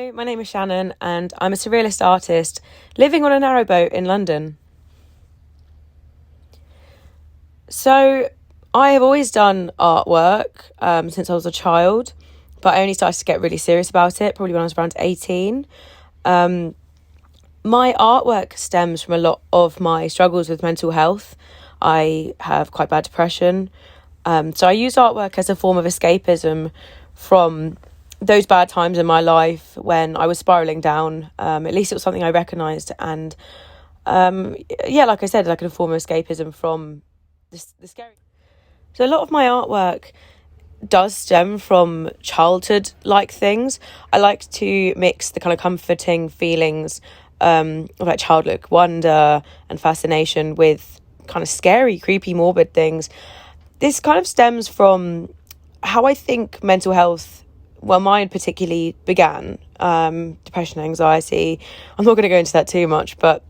Hi, my name is Shannon and I'm a surrealist artist living on a narrowboat in London. So I have always done artwork since I was a child, but I only started to get really serious about it probably when I was around 18. My artwork stems from a lot of my struggles with mental health. I have quite bad depression. So I use artwork as a form of escapism from those bad times in my life when I was spiraling down. At least it was something I recognised. And like I said, like a form of escapism from the scary. So a lot of my artwork does stem from childhood-like things. I like to mix the kind of comforting feelings of like childlike wonder and fascination with kind of scary, creepy, morbid things. This kind of stems from how I think mental health, well, mine particularly began, depression, anxiety. I'm not going to go into that too much, but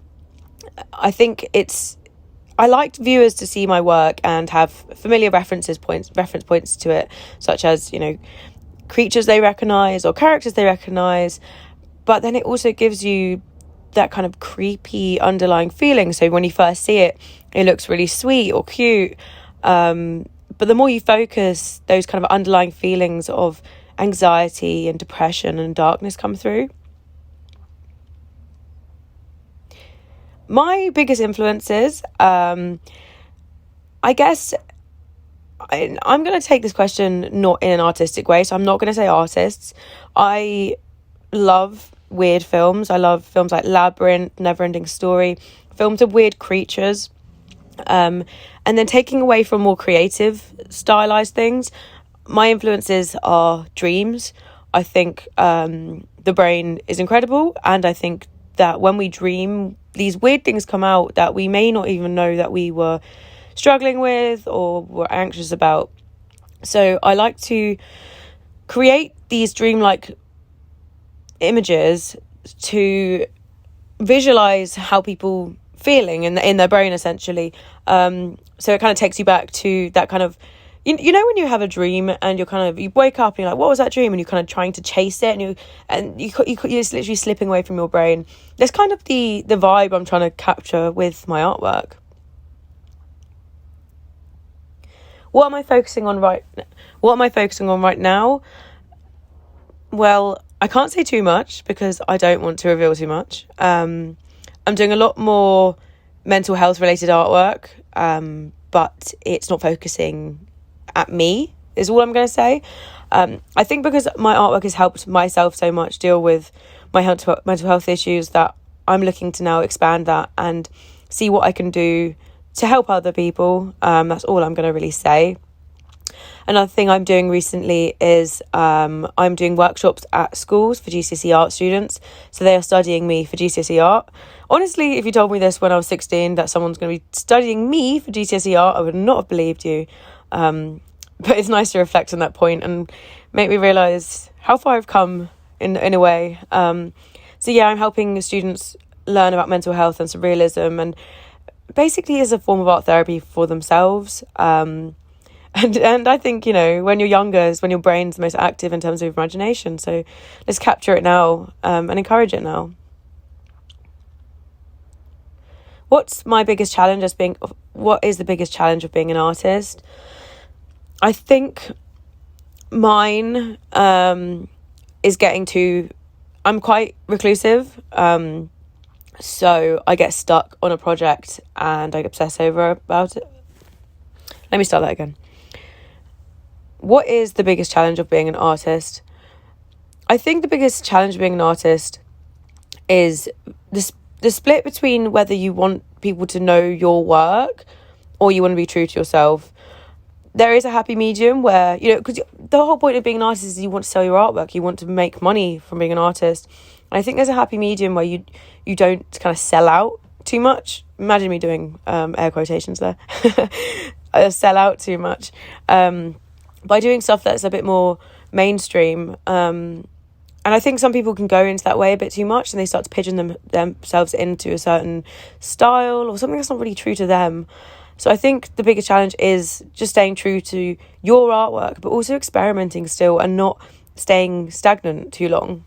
I think I like viewers to see my work and have familiar reference points to it, such as, creatures they recognise or characters they recognise. But then it also gives you that kind of creepy underlying feeling. So when you first see it, it looks really sweet or cute. But the more you focus, those kind of underlying feelings of anxiety and depression and darkness come through. My biggest influences, I guess, I'm going to take this question not in an artistic way, so I'm not going to say artists. I love weird films. I love films like Labyrinth, Neverending Story, films of weird creatures. And then taking away from more creative, stylized things, my influences are dreams. I think the brain is incredible, and I think that when we dream, these weird things come out that we may not even know that we were struggling with or were anxious about. So I like to create these dreamlike images to visualize how people feeling in their brain, essentially. So it kind of takes you back to that kind of, you know when you have a dream and you wake up and you're like, what was that dream? And you're kind of trying to chase it, and you're just literally slipping away from your brain. That's kind of the vibe I'm trying to capture with my artwork. What am I focusing on right now? Well, I can't say too much because I don't want to reveal too much. I'm doing a lot more mental health related artwork, but it's not focusing at me, is all I'm going to say. I think because my artwork has helped myself so much deal with my mental health issues, that I'm looking to now expand that and see what I can do to help other people. That's all I'm going to really say. Another thing I'm doing recently is I'm doing workshops at schools for GCSE art students. So they are studying me for GCSE art. Honestly, if you told me this when I was 16, that someone's going to be studying me for GCSE art, I would not have believed you. But it's nice to reflect on that point and make me realise how far I've come in a way. I'm helping students learn about mental health and surrealism, and basically as a form of art therapy for themselves. And I think, when you're younger is when your brain's most active in terms of imagination. So let's capture it now and encourage it now. What is the biggest challenge of being an artist? I think mine is I'm quite reclusive. So I get stuck on a project and I obsess about it. Let me start that again. What is the biggest challenge of being an artist? I think the biggest challenge of being an artist is the split between whether you want people to know your work or you want to be true to yourself. There is a happy medium where, because the whole point of being an artist is you want to sell your artwork, you want to make money from being an artist. And I think there's a happy medium where you don't kind of sell out too much. Imagine me doing air quotations there. I sell out too much. By doing stuff that's a bit more mainstream. And I think some people can go into that way a bit too much and they start to pigeon themselves into a certain style or something that's not really true to them. So I think the biggest challenge is just staying true to your artwork, but also experimenting still and not staying stagnant too long.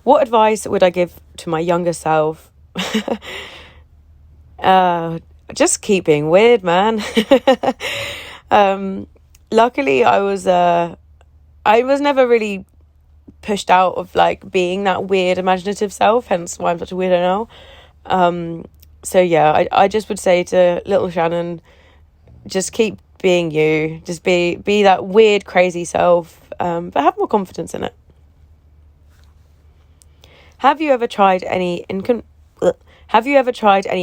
What advice would I give to my younger self? Just keep being weird, man. Luckily, I was never really pushed out of like being that weird, imaginative self. Hence, why I'm such a weirdo now. So yeah, I just would say to little Shannon, just keep being you. Just be that weird, crazy self. But have more confidence in it. Have you ever tried any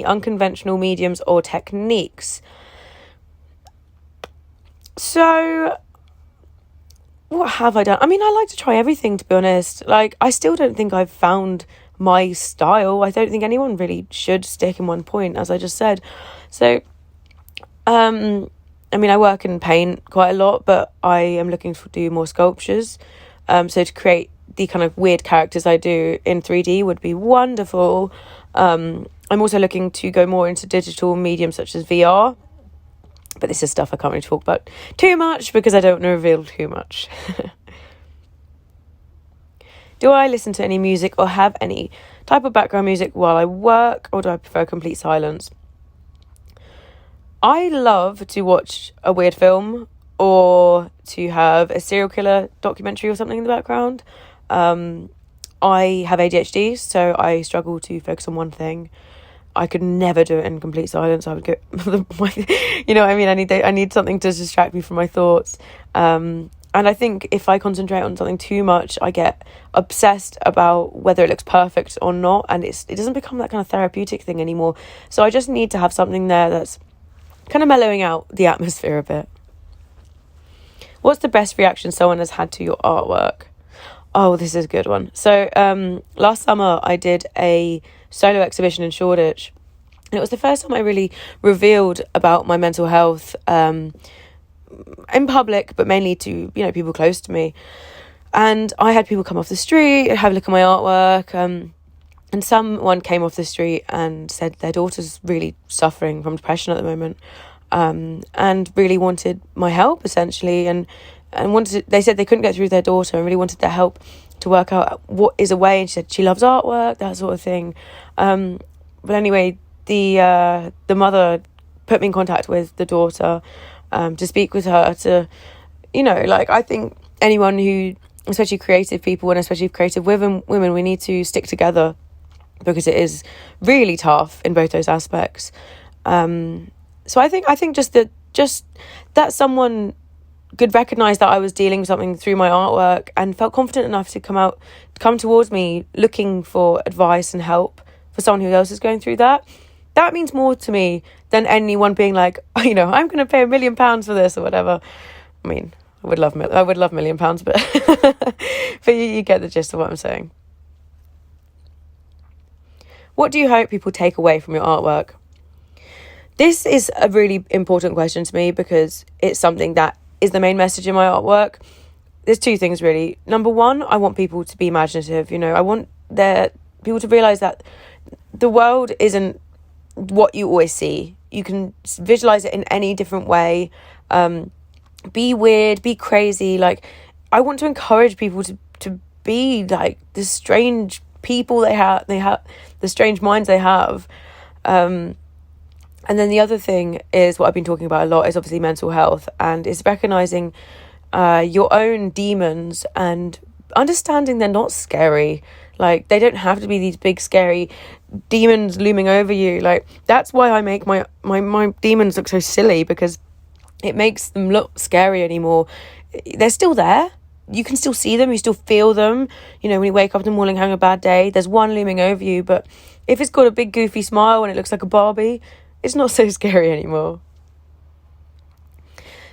unconventional mediums or techniques? So, what have I done? I mean, I like to try everything, to be honest. Like, I still don't think I've found my style. I don't think anyone really should stick in one point, as I just said. So, I mean, I work in paint quite a lot, but I am looking to do more sculptures. So to create the kind of weird characters I do in 3D would be wonderful. I'm also looking to go more into digital mediums such as VR. But this is stuff I can't really talk about too much because I don't want to reveal too much. Do I listen to any music or have any type of background music while I work, or do I prefer complete silence? I love to watch a weird film or to have a serial killer documentary or something in the background. I have ADHD, so I struggle to focus on one thing. I could never do it in complete silence. I would go, you know what I mean? I need something to distract me from my thoughts. And I think if I concentrate on something too much, I get obsessed about whether it looks perfect or not. And it doesn't become that kind of therapeutic thing anymore. So I just need to have something there that's kind of mellowing out the atmosphere a bit. What's the best reaction someone has had to your artwork? Oh, this is a good one. So last summer I did a solo exhibition in Shoreditch. And it was the first time I really revealed about my mental health in public, but mainly to, you know, people close to me. And I had people come off the street, have a look at my artwork. And someone came off the street and said their daughter's really suffering from depression at the moment, and really wanted my help, essentially. And they said they couldn't get through to their daughter and really wanted their help to work out what is a way. And she said she loves artwork, that sort of thing. But anyway, the mother put me in contact with the daughter to speak with her to, you know, like, I think anyone who, especially creative people and especially creative women, we need to stick together because it is really tough in both those aspects. So I think just that someone could recognise that I was dealing with something through my artwork and felt confident enough to come towards me looking for advice and help for someone who else is going through that. That means more to me than anyone being like, oh, you know, I'm going to pay £1 million for this or whatever. I mean, I would love £1 million, but but you get the gist of what I'm saying. What do you hope people take away from your artwork? This is a really important question to me because it's something that is the main message in my artwork. There's two things really. Number one, I want people to be imaginative. You know, I want people to realise that the world isn't what you always see. You can visualise it in any different way. Be weird, be crazy. Like, I want to encourage people to be like the strange people they have the strange minds they have. And then the other thing is what I've been talking about a lot is obviously mental health, and is recognising your own demons and understanding they're not scary. Like, they don't have to be these big scary demons looming over you. Like, that's why I make my demons look so silly, because it makes them look scary anymore. They're still there. You can still see them, you still feel them. You know, when you wake up in the morning having a bad day, there's one looming over you. But if it's got a big goofy smile and it looks like a Barbie, it's not so scary anymore.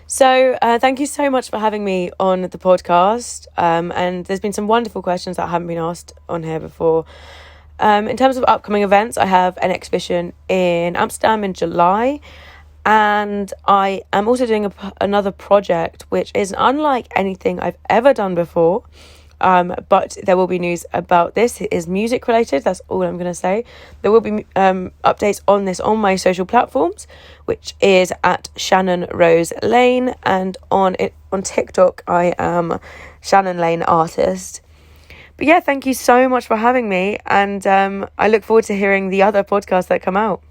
So thank you so much for having me on the podcast. And there's been some wonderful questions that haven't been asked on here before. In terms of upcoming events, I have an exhibition in Amsterdam in July. And I am also doing another project, which is unlike anything I've ever done before. But there will be news about this. It is music related. That's all I'm going to say. There will be updates on this on my social platforms, which is at Shannon Rose Lane, and on TikTok I am Shannon Lane Artist. But yeah, thank you so much for having me. And I look forward to hearing the other podcasts that come out.